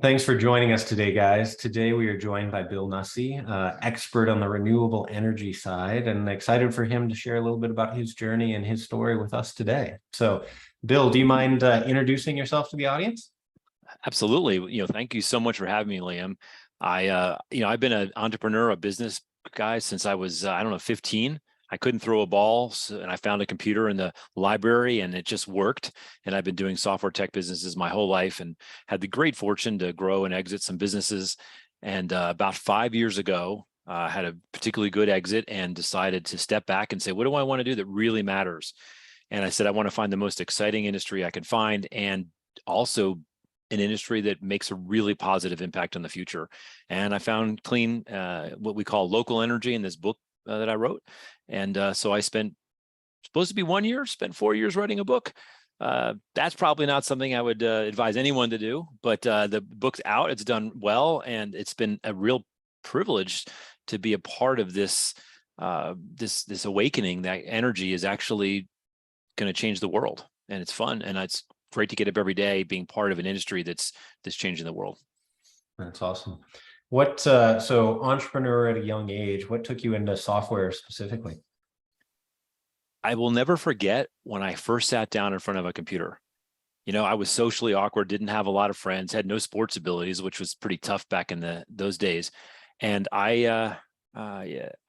Thanks for joining us today, guys. Today we are joined by Bill Nussey, expert on the renewable energy side, and excited for him to share a little bit about his journey and his story with us today. So, Bill, do you mind introducing yourself to the audience? Absolutely. Thank you so much for having me, Liam. I've been an entrepreneur, a business guy since I was, I don't know, 15. I couldn't throw a ball, and I found a computer in the library, and it just worked. And I've been doing software tech businesses my whole life, and had the great fortune to grow and exit some businesses. And about 5 years ago, I had a particularly good exit and decided to step back and say, what do I want to do that really matters? And I said, I want to find the most exciting industry I can find, and also an industry that makes a really positive impact on the future. And I found clean, what we call local energy in this book that I wrote. And so I supposed to be 1 year, spent 4 years writing a book. That's probably not something I would advise anyone to do, but the book's out, it's done well. And it's been a real privilege to be a part of this, this awakening that energy is actually going to change the world. And it's fun. And it's great to get up every day being part of an industry that's changing the world. That's awesome. So entrepreneur at a young age, what took you into software specifically? I will never forget when I first sat down in front of a computer. I was socially awkward, didn't have a lot of friends, had no sports abilities, which was pretty tough back in those days. And I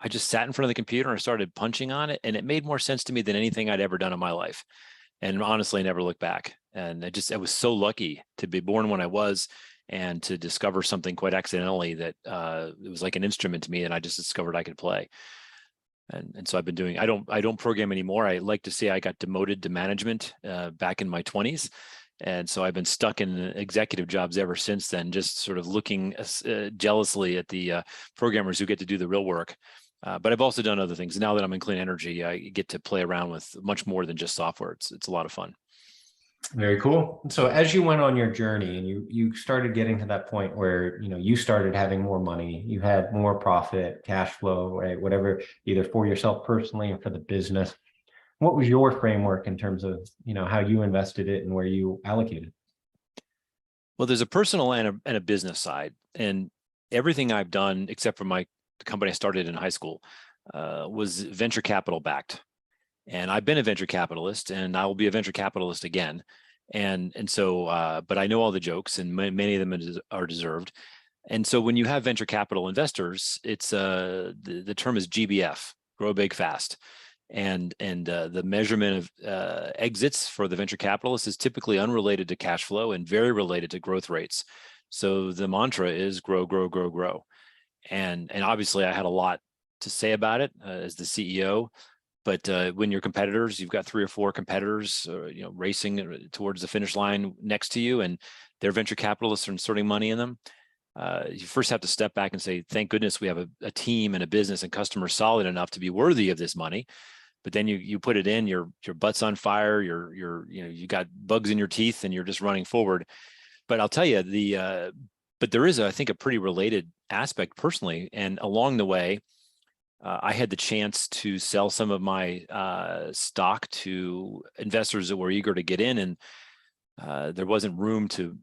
just sat in front of the computer and started punching on it, and it made more sense to me than anything I'd ever done in my life. And honestly, I never looked back. And I was so lucky to be born when I was, and to discover something quite accidentally that it was like an instrument to me, and I just discovered I could play. And so I've been doing, I don't program anymore. I like to say I got demoted to management back in my 20s. And so I've been stuck in executive jobs ever since then, just sort of looking jealously at the programmers who get to do the real work. But I've also done other things. Now that I'm in clean energy, I get to play around with much more than just software. It's a lot of fun. Very cool. So as you went on your journey and you started getting to that point where, you started having more money, you had more profit, cash flow, right? Whatever, either for yourself personally or for the business. What was your framework in terms of, how you invested it and where you allocated? Well, there's a personal and a business side, and everything I've done, except for the company I started in high school, was venture capital backed. And I've been a venture capitalist, and I will be a venture capitalist again. And so, but I know all the jokes, and many of them are deserved. And so, when you have venture capital investors, it's the term is GBF, grow big fast, and the measurement of exits for the venture capitalists is typically unrelated to cash flow and very related to growth rates. So the mantra is grow, grow, grow, grow. And obviously, I had a lot to say about it as the CEO. But when you're competitors, you've got 3 or 4 competitors, racing towards the finish line next to you, and they're venture capitalists are inserting money in them. You first have to step back and say, thank goodness we have a team and a business and customers solid enough to be worthy of this money. But then you put it in, your butt's on fire, you got bugs in your teeth, and you're just running forward. But I'll tell you, but there is, I think, a pretty related aspect personally, and along the way, I had the chance to sell some of my stock to investors that were eager to get in, and there wasn't room to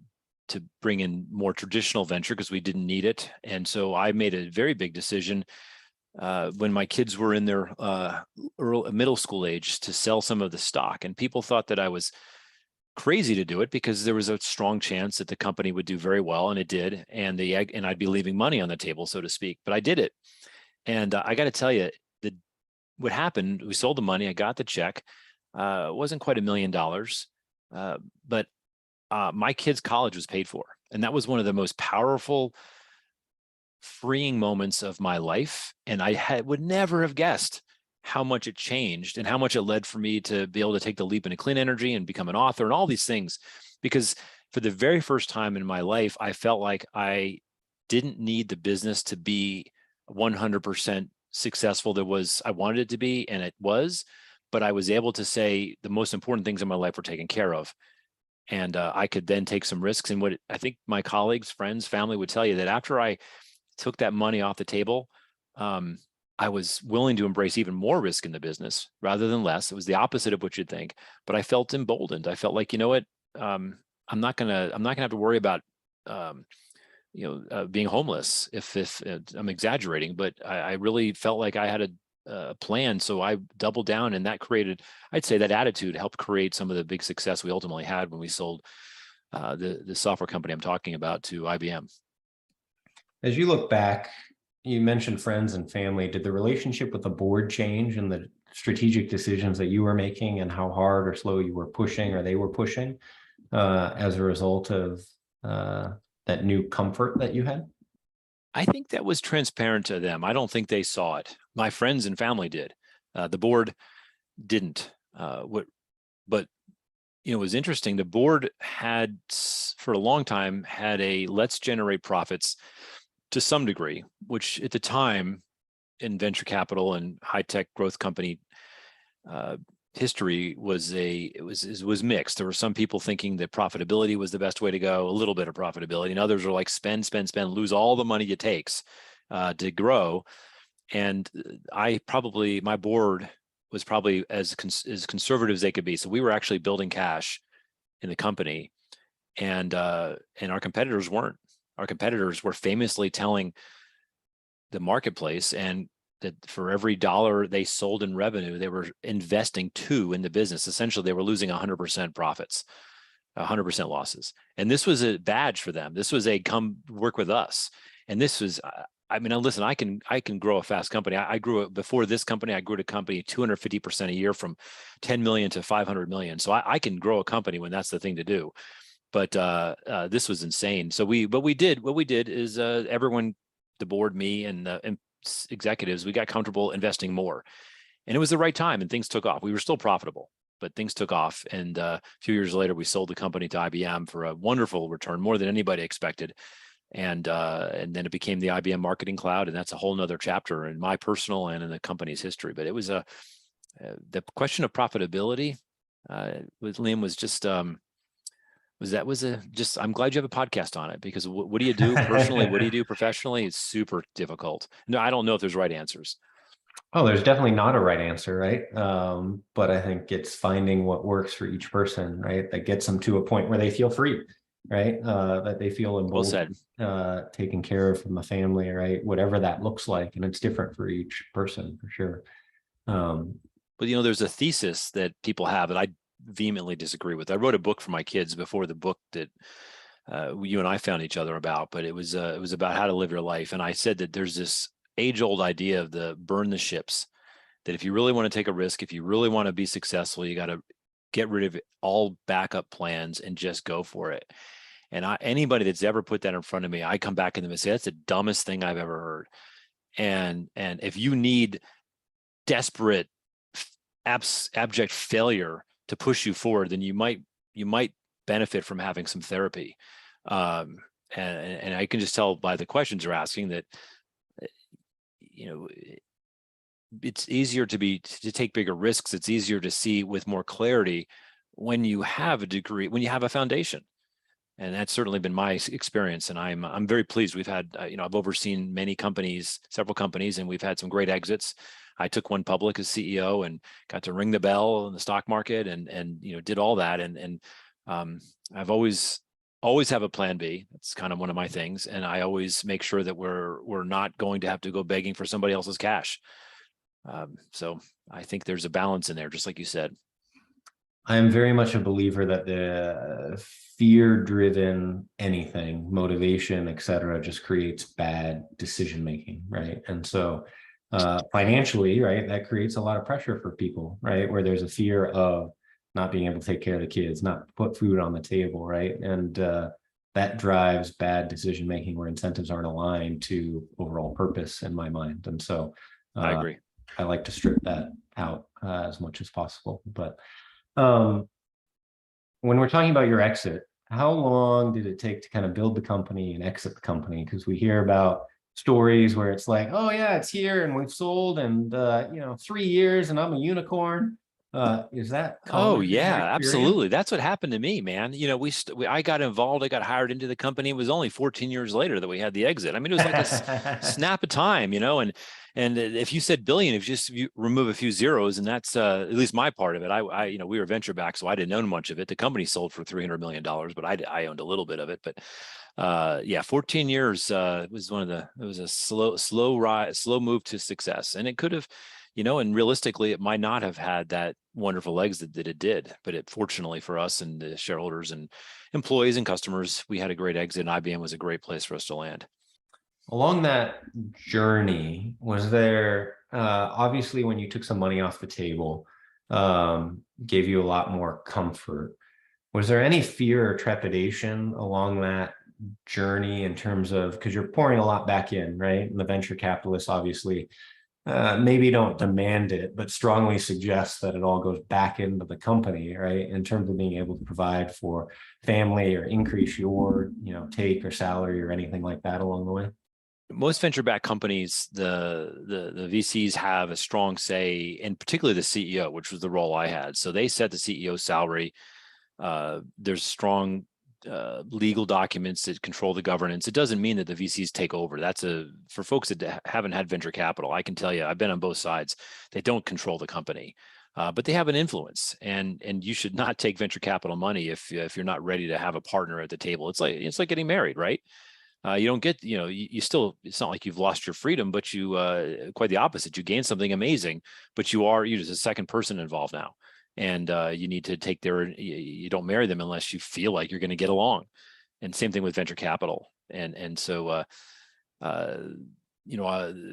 bring in more traditional venture because we didn't need it. And so I made a very big decision when my kids were in their middle school age to sell some of the stock. And people thought that I was crazy to do it because there was a strong chance that the company would do very well, and it did, and I'd be leaving money on the table, so to speak. But I did it. And I got to tell you, what happened, we sold the money, I got the check. It wasn't quite $1 million, but my kids' college was paid for. And that was one of the most powerful, freeing moments of my life. And would never have guessed how much it changed and how much it led for me to be able to take the leap into clean energy and become an author and all these things. Because for the very first time in my life, I felt like I didn't need the business to be 100% successful. I wanted it to be, and it was, but I was able to say the most important things in my life were taken care of. And I could then take some risks. And what I think my colleagues, friends, family would tell you, that after I took that money off the table, I was willing to embrace even more risk in the business rather than less. It was the opposite of what you'd think, but I felt emboldened. I felt like, you know what, I'm not gonna have to worry about being homeless. If I'm exaggerating, but I really felt like I had a plan, so I doubled down, and that created, I'd say, that attitude helped create some of the big success we ultimately had when we sold the software company I'm talking about to IBM. As you look back, you mentioned friends and family. Did the relationship with the board change and the strategic decisions that you were making and how hard or slow you were pushing or they were pushing as a result of that new comfort that you had? I think that was transparent to them. I don't think they saw it. My friends and family did. The board didn't. But it was interesting. The board had, for a long time, had a let's generate profits to some degree, which at the time in venture capital and high tech growth company history was mixed. There were some people thinking that profitability was the best way to go, a little bit of profitability, and others were like spend, lose all the money it takes to grow. And my board was probably as conservative as they could be. So we were actually building cash in the company, and our competitors weren't. Our competitors were famously telling the marketplace and that for every dollar they sold in revenue, they were investing $2 in the business. Essentially, they were losing 100% profits, 100% losses. And this was a badge for them. This was a come work with us. And this was, listen, I can grow a fast company. I grew it before this company. I grew the company 250% a year from 10 million to 500 million. So I can grow a company when that's the thing to do. But this was insane. So what we did is everyone, the board, me, and executives, we got comfortable investing more, and it was the right time, and things took off. We were still profitable, but things took off. And a few years later, we sold the company to IBM for a wonderful return, more than anybody expected. And then it became the IBM Marketing Cloud, and that's a whole nother chapter in my personal and in the company's history. But it was the question of profitability with Liam was just. I'm glad you have a podcast on it, because what do you do personally? What do you do professionally? It's super difficult. No, I don't know if there's right answers. Oh, there's definitely not a right answer, right? But I think it's finding what works for each person, right? That gets them to a point where they feel free, right? That they feel emboldened, taken care of from the family, right? Whatever that looks like. And it's different for each person, for sure. But there's a thesis that people have that I vehemently disagree with. I wrote a book for my kids before the book that you and I found each other about, but it was about how to live your life. And I said that there's this age-old idea of the burn the ships, that if you really want to take a risk, if you really want to be successful, you got to get rid of all backup plans and just go for it. And anybody that's ever put that in front of me, I come back to them and say, that's the dumbest thing I've ever heard. And if you need desperate, abject failure to push you forward, then you might benefit from having some therapy. And I can just tell by the questions you're asking that, it's easier to take bigger risks. It's easier to see with more clarity when you have a degree, when you have a foundation. And that's certainly been my experience. And I'm very pleased. We've had, I've overseen several companies, and we've had some great exits. I took one public as CEO and got to ring the bell in the stock market and did all that. And I've always have a plan B. That's kind of one of my things. And I always make sure that we're not going to have to go begging for somebody else's cash. So I think there's a balance in there, just like you said. I am very much a believer that the fear-driven anything, motivation, et cetera, just creates bad decision-making, right? And so financially, right, that creates a lot of pressure for people, right? Where there's a fear of not being able to take care of the kids, not put food on the table, right? And that drives bad decision-making where incentives aren't aligned to overall purpose in my mind. And so I agree. I like to strip that out as much as possible. But when we're talking about your exit, how long did it take to kind of build the company and exit the company? Because we hear about stories where it's like, oh yeah, it's here and we've sold and 3 years and I'm a unicorn. Is that Oh common in your yeah, experience? absolutely. That's what happened to me, man. You know, I got involved, I got hired into the company. It was only 14 years later that we had the exit. I mean, it was like a snap of time, you know, and if you said billion, if you remove a few zeros, and that's at least my part of it. You know, we were venture backed, so I didn't own much of it. The company sold for $300 million, but I owned a little bit of it. But yeah, 14 years was it was a slow ride, slow move to success, and it could have, you know, and realistically, it might not have had that wonderful exit that it did. But it, fortunately for us and the shareholders and employees and customers, we had a great exit, and IBM was a great place for us to land. Along that journey, was there obviously when you took some money off the table, gave you a lot more comfort. Was there any fear or trepidation along that journey in terms of because you're pouring a lot back in, right? And the venture capitalists obviously maybe don't demand it, but strongly suggest that it all goes back into the company, right? In terms of being able to provide for family or increase your, take or salary or anything like that along the way. Most venture-backed companies, the VCs have a strong say, and particularly the CEO, which was the role I had. So they set the CEO's salary. There's strong legal documents that control the governance. It doesn't mean that the VCs take over. For folks that haven't had venture capital, I can tell you, I've been on both sides. They don't control the company, but they have an influence, and you should not take venture capital money if you're not ready to have a partner at the table. It's like getting married, right? You don't get, you still, it's not like you've lost your freedom, but you, quite the opposite, you gain something amazing, but you're just a second person involved now. And you need to take you don't marry them unless you feel like you're going to get along. And same thing with venture capital. And so, uh,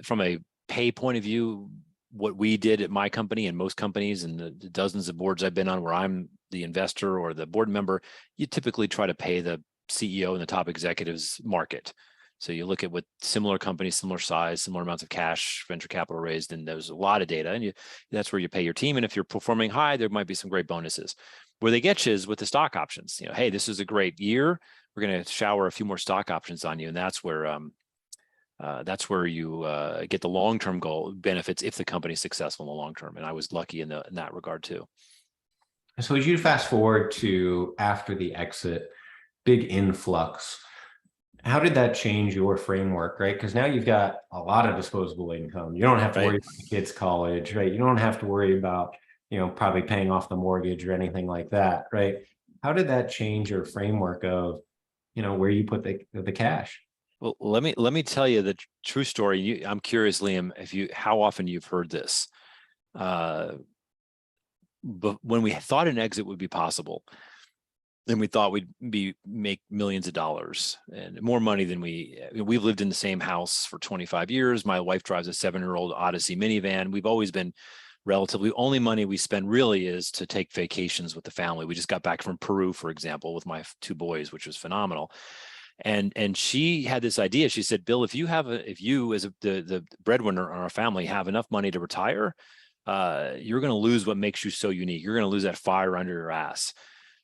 from a pay point of view, what we did at my company and most companies and the dozens of boards I've been on where I'm the investor or the board member, you typically try to pay the CEO and the top executives market. So you look at what similar companies, similar size, similar amounts of cash, venture capital raised, and there's a lot of data, and that's where you pay your team. And if you're performing high, there might be some great bonuses. Where they get you is with the stock options. Hey, this is a great year. We're going to shower a few more stock options on you, and that's where you get the long-term goal benefits if the company's successful in the long term. And I was lucky in that regard too. So as you fast forward to after the exit, big influx, how did that change your framework, right? Because now you've got a lot of disposable income. You don't have to Right. worry about the kids' college, right? You don't have to worry about, probably paying off the mortgage or anything like that, right? How did that change your framework of, where you put the cash? Well, let me tell you the true story. I'm curious, Liam, how often you've heard this. But when we thought an exit would be possible, then we thought we'd make millions of dollars and more money than we've lived in the same house for 25 years. My wife drives a 7-year-old Odyssey minivan. We've always been relatively, only money we spend really is to take vacations with the family. We just got back from Peru, for example, with my 2 boys, which was phenomenal. And she had this idea. She said, Bill, if you as the breadwinner in our family have enough money to retire, you're going to lose what makes you so unique. You're going to lose that fire under your ass.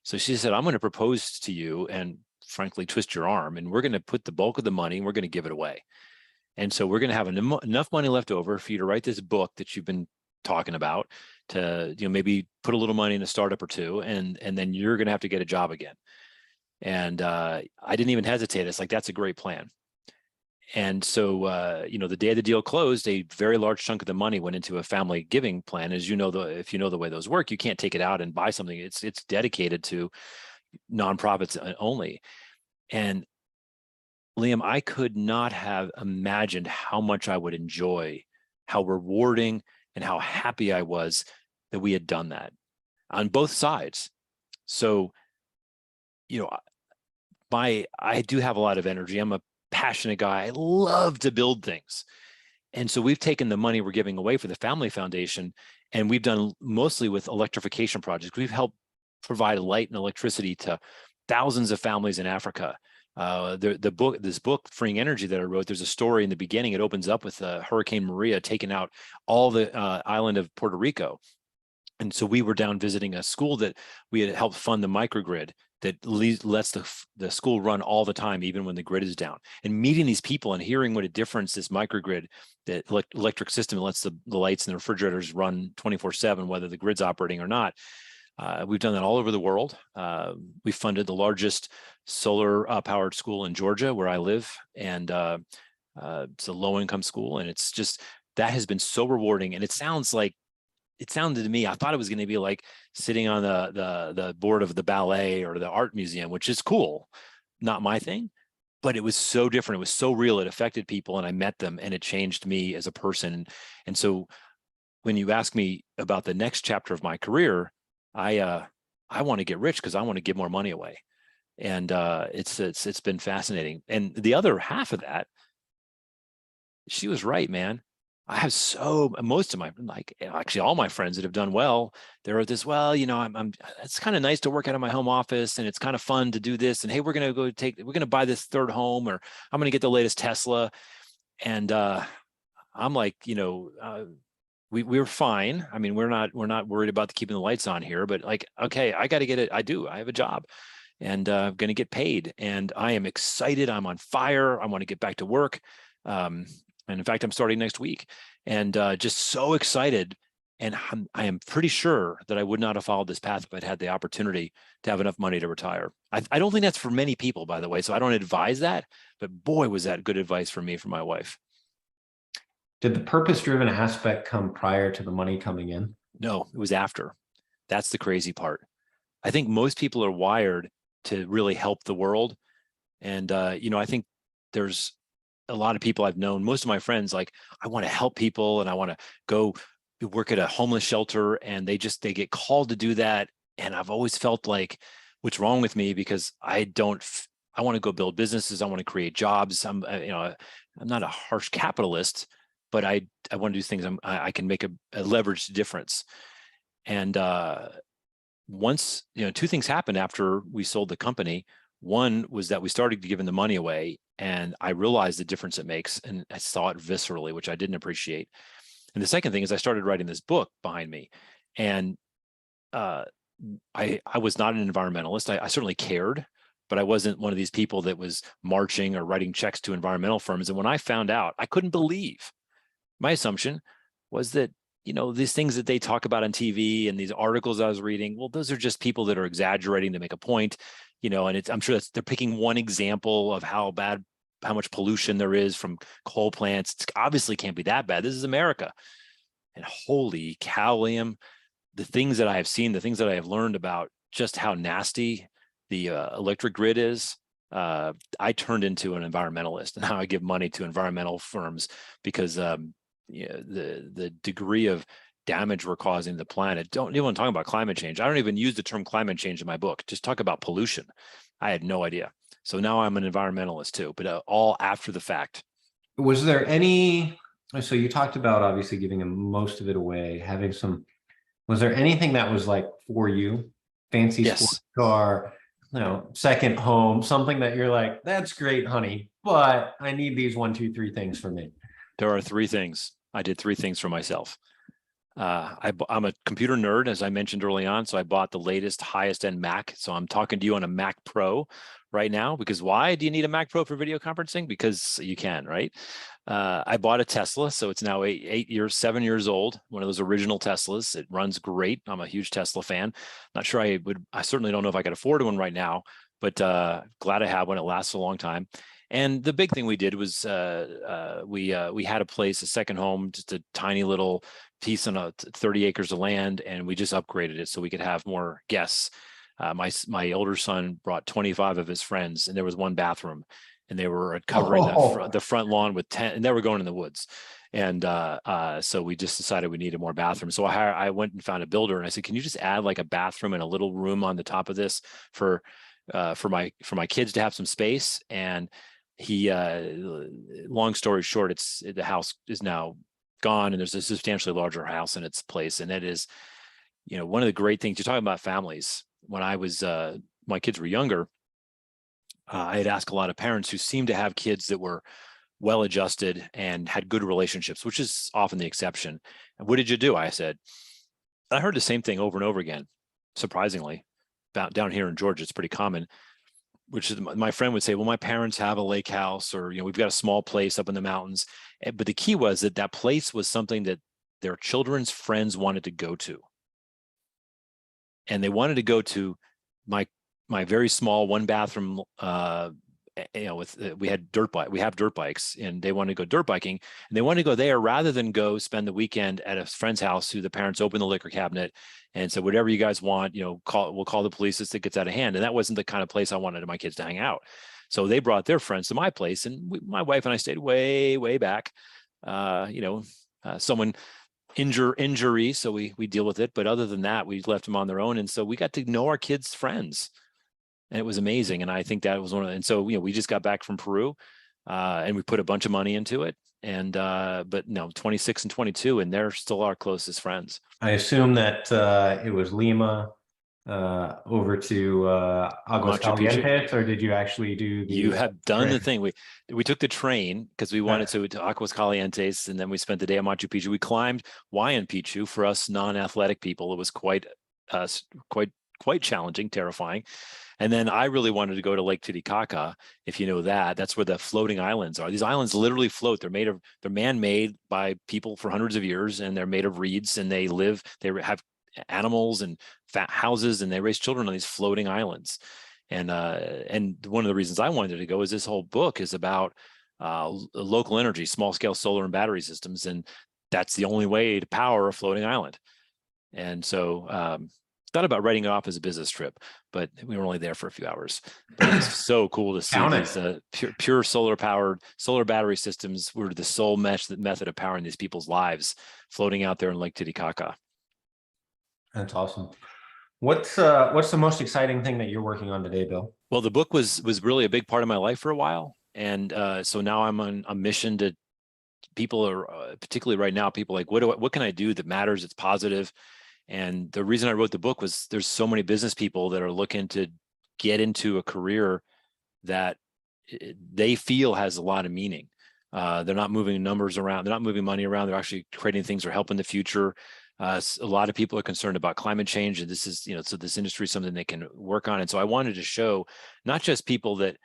So she said, I'm going to propose to you and frankly twist your arm, and we're going to put the bulk of the money and we're going to give it away. And so we're going to have enough money left over for you to write this book that you've been talking about, to maybe put a little money in a startup or two, and then you're going to have to get a job again. And I didn't even hesitate. It's like, that's a great plan. And so, the day the deal closed, a very large chunk of the money went into a family giving plan. As you know, if you know the way those work, you can't take it out and buy something. It's dedicated to nonprofits only. And Liam, I could not have imagined how much I would enjoy, how rewarding and how happy I was that we had done that on both sides. So, I do have a lot of energy. I'm a passionate guy. I love to build things. And so we've taken the money we're giving away for the Family Foundation, and we've done mostly with electrification projects. We've helped provide light and electricity to thousands of families in Africa. This book, Freeing Energy, that I wrote, there's a story in the beginning. It opens up with Hurricane Maria taking out all the island of Puerto Rico. And so we were down visiting a school that we had helped fund the microgrid. that lets the school run all the time, even when the grid is down. And meeting these people and hearing what a difference this microgrid, that electric system that lets the lights and the refrigerators run 24/7, whether the grid's operating or not. We've done that all over the world. We funded the largest solar powered school in Georgia, where I live, and it's a low income school, and it's just, that has been so rewarding. And it sounded to me, I thought it was going to be like sitting on the board of the ballet or the art museum, which is cool, not my thing, but it was so different. It was so real. It affected people, and I met them, and it changed me as a person. And so when you ask me about the next chapter of my career, I want to get rich because I want to give more money away. And it's been fascinating. And the other half of that, she was right, man. I have most of my, like, actually all my friends that have done well, they're at this, well, it's kind of nice to work out of my home office, and it's kind of fun to do this. And hey, we're going to buy this third home, or I'm going to get the latest Tesla. And I'm like, we were fine. I mean, we're not worried about keeping the lights on here, but like, okay, I got to get it. I have a job, and I'm going to get paid, and I am excited. I'm on fire. I want to get back to work. And in fact, I'm starting next week, and just so excited. And I am pretty sure that I would not have followed this path if I'd had the opportunity to have enough money to retire. I don't think that's for many people, by the way, so I don't advise that, but boy, was that good advice for me, for my wife. Did the purpose-driven aspect come prior to the money coming in? No, it was after. That's the crazy part. I think most people are wired to really help the world. And, I think there's a lot of people I've known, most of my friends, like, I want to help people, and I want to go work at a homeless shelter, and they get called to do that. And I've always felt like, what's wrong with me? Because I want to go build businesses. I want to create jobs. I'm not a harsh capitalist, but I want to do things I can make a leveraged difference. And once, two things happened after we sold the company. One was that we started giving the money away, and I realized the difference it makes, and I saw it viscerally, which I didn't appreciate. And the second thing is I started writing this book behind me, and I was not an environmentalist. I certainly cared, but I wasn't one of these people that was marching or writing checks to environmental firms. And when I found out, I couldn't believe. My assumption was that, these things that they talk about on TV and these articles I was reading, well, those are just people that are exaggerating to make a point, and I'm sure they're picking one example of how much pollution there is from coal plants. It obviously can't be that bad. This is America. And holy cow, Liam, the things that I have seen, the things that I have learned about just how nasty the electric grid is, I turned into an environmentalist, and now I give money to environmental firms because the degree of damage we're causing the planet. Don't even talk about climate change. I don't even use the term climate change in my book. Just talk about pollution. I had no idea. So now I'm an environmentalist too, but all after the fact. Was there so you talked about obviously giving most of it away, was there anything that was like for you, fancy sports car, second home, something that you're like, that's great, honey, but I need these 1, 2, 3 things for me? There are 3 things. I did 3 things for myself. I'm a computer nerd, as I mentioned early on, so I bought the latest, highest end Mac. So I'm talking to you on a Mac Pro right now, because why do you need a Mac Pro for video conferencing? Because you can, right? I bought a Tesla, so it's now 7 years old, one of those original Teslas. It runs great. I'm a huge Tesla fan. Not sure I certainly don't know if I could afford one right now, but glad I have one. It lasts a long time. And the big thing we did was we had a place, a second home, just a tiny little piece on 30 acres of land, and we just upgraded it so we could have more guests. My older son brought 25 of his friends, and there was 1 bathroom, and they were covering the front lawn with tent, and they were going in the woods. And so we just decided we needed more bathrooms. So I went and found a builder, and I said, can you just add like a bathroom and a little room on the top of this for my kids to have some space? And he, long story short, the house is now gone, and there's a substantially larger house in its place. And that is, one of the great things, you're talking about families. When my kids were younger, I had asked a lot of parents who seemed to have kids that were well-adjusted and had good relationships, which is often the exception. And what did you do? I said, I heard the same thing over and over again, surprisingly. down here in Georgia, it's pretty common, which is my friend would say, well, my parents have a lake house, or, we've got a small place up in the mountains. But the key was that that place was something that their children's friends wanted to go to. And they wanted to go to my very small one bathroom, we have dirt bikes, and they want to go dirt biking, and they want to go there rather than go spend the weekend at a friend's house who the parents open the liquor cabinet and said, whatever you guys want, we'll call the police if it gets out of hand. And that wasn't the kind of place I wanted my kids to hang out. So they brought their friends to my place, and my wife and I stayed way, way back. Someone injury, so we deal with it. But other than that, we left them on their own. And so we got to know our kids' friends. And it was amazing. And I think that was and so, we just got back from Peru, and we put a bunch of money into it. And, but no, 26 and 22, and they're still our closest friends. I assume that it was Lima over to Aguas Machu Picchu. Calientes, or did you actually do the? You have done the thing. We took the train because we wanted to Aguas Calientes, and then we spent the day at Machu Picchu. We climbed Huayan Picchu. For us non-athletic people, it was quite challenging, terrifying. And then I really wanted to go to Lake Titicaca. If you know that, that's where the floating islands are. These islands literally float. They're man-made by people for hundreds of years, and they're made of reeds, and they have animals and fat houses, and they raise children on these floating islands. And one of the reasons I wanted to go is this whole book is about local energy, small scale solar and battery systems. And that's the only way to power a floating island. And so, thought about writing it off as a business trip, but we were only there for a few hours. But it's so cool to see these pure solar battery systems were the sole method of powering these people's lives, floating out there in Lake Titicaca. That's awesome. What's the most exciting thing that you're working on today, Bill? Well, the book was really a big part of my life for a while, and so now I'm on a mission to people, are particularly right now, people like, what can I do that matters? It's positive. And the reason I wrote the book was there's so many business people that are looking to get into a career that they feel has a lot of meaning. They're not moving numbers around. They're not moving money around. They're actually creating things that are helping the future. A lot of people are concerned about climate change, and this is, so this industry is something they can work on. And so I wanted to show not just people that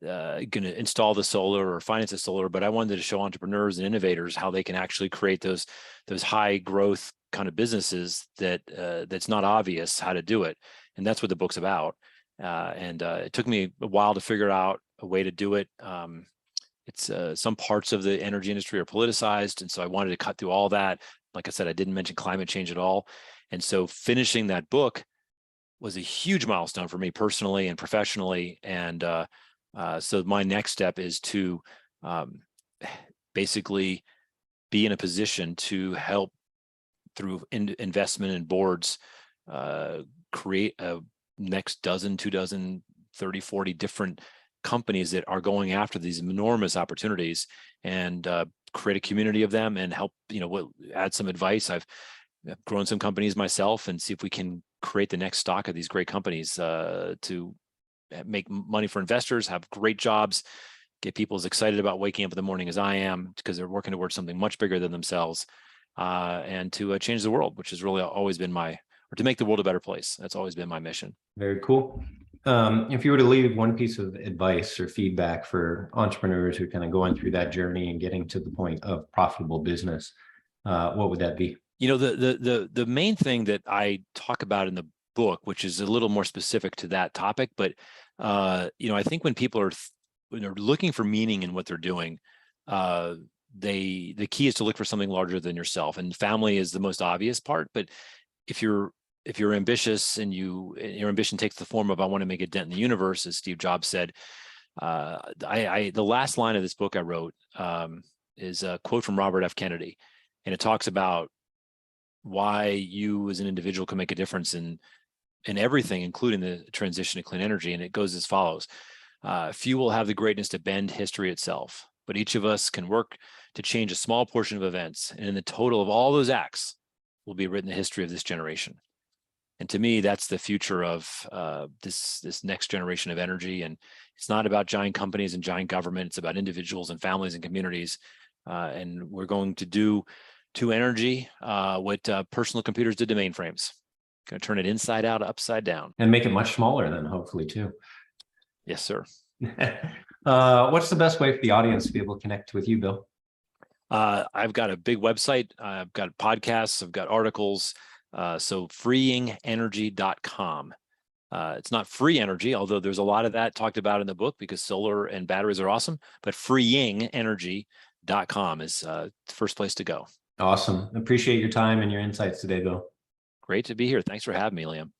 going to install the solar or finance the solar, but I wanted to show entrepreneurs and innovators how they can actually create those high growth kind of businesses that's not obvious how to do it. And that's what the book's about. It took me a while to figure out a way to do it. It's some parts of the energy industry are politicized, and so I wanted to cut through all that. Like I said, I didn't mention climate change at all. And so finishing that book was a huge milestone for me personally and professionally. And so my next step is to basically be in a position to help through investment in boards, create a next 2 dozen, 30, 40 different companies that are going after these enormous opportunities, and create a community of them and help, add some advice. I've grown some companies myself, and see if we can create the next stock of these great companies to make money for investors, have great jobs, get people as excited about waking up in the morning as I am, because they're working towards something much bigger than themselves, and to change the world, which has really always been or to make the world a better place. That's always been my mission. Very cool. If you were to leave one piece of advice or feedback for entrepreneurs who are kind of going through that journey and getting to the point of profitable business, what would that be? The main thing that I talk about in the book, which is a little more specific to that topic, but I think when people when they're looking for meaning in what they're doing, the key is to look for something larger than yourself. And family is the most obvious part, but if you're ambitious and your ambition takes the form of, I want to make a dent in the universe, as Steve Jobs said, the last line of this book I wrote is a quote from Robert F. Kennedy. And it talks about why you as an individual can make a difference in everything, including the transition to clean energy. And it goes as follows. Few will have the greatness to bend history itself, but each of us can work to change a small portion of events. And in the total of all those acts will be written the history of this generation. And to me, that's the future of this next generation of energy. And it's not about giant companies and giant government. It's about individuals and families and communities. And we're going to do to energy what personal computers did to mainframes. Going to turn it inside out, upside down. And make it much smaller then, hopefully, too. Yes, sir. What's the best way for the audience to be able to connect with you, Bill? I've got a big website. I've got podcasts. I've got articles. So freeingenergy.com. It's not free energy, although there's a lot of that talked about in the book because solar and batteries are awesome. But freeingenergy.com is the first place to go. Awesome. Appreciate your time and your insights today, Bill. Great to be here. Thanks for having me, Liam.